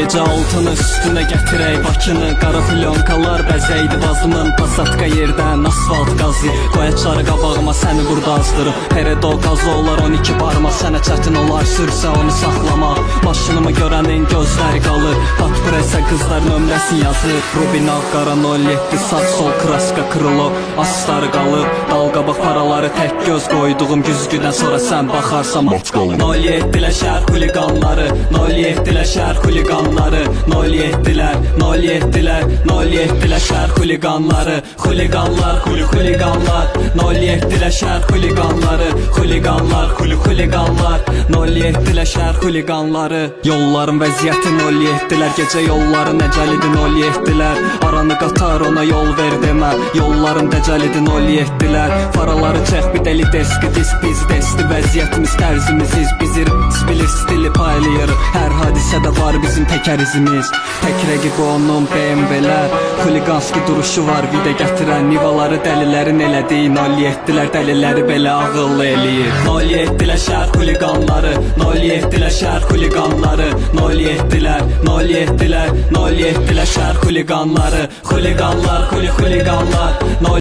gecə altını üstünə gətirək Bakını. Qara filyonkalar bəzəydi vazımın, pasatka yerdən asfalt qazı. Qoyacları qabağıma səni burada azdırım. Peredo qazı olar 12 barma, sənə çətin olar sürsə onu saxlamaq. Maşınımı görənin gözləri qalır, patpresə qızlar nömrəsin yazır. Rubin ağ qara 07 sağ sol kraska kırılıb, astarı qalıb. Dalqabaq paraları tək göz qoyduğum güzgüdən sonra sən baxarsan maç qalır. 07-lə şəhər xuliqanları, 07-lə şəhər xuliqanları, 07-lər, 07-lər, 07-lə şəhər xuliqanları. Xuliqanlar, xuliqanlar, 07-lə şəhər xuliqanları. Xuliqanlar, xuliqanlar, 07-lə şəhər xuliqanları. Yolların vəziyyəti 07-lər, gecə yolların əcəlidir 07-lər. Aranı qatar ona yol ver demə, yolların dəcəlidir 07-lər. Faraları çək bir deli deski, disk biz desti, vəziyyətimiz tərzimiziz. Bizi bilir stili paylayır, hər hadisədə var bizim təkər izimiz. Tək rəqib onun BMW-lər, xuliqanski duruşu var vida gətirən. Nivaları dəlilərin elədiyi 07-lər, dəliləri belə ağıllı eləyir. 07-lər şəhər xuliqanları, 07-lər şəhər xuliqanları, 07-lər, 07-lər, 07-lər şəhər xuliqanları. Xuliqanlar, xuliqanlar.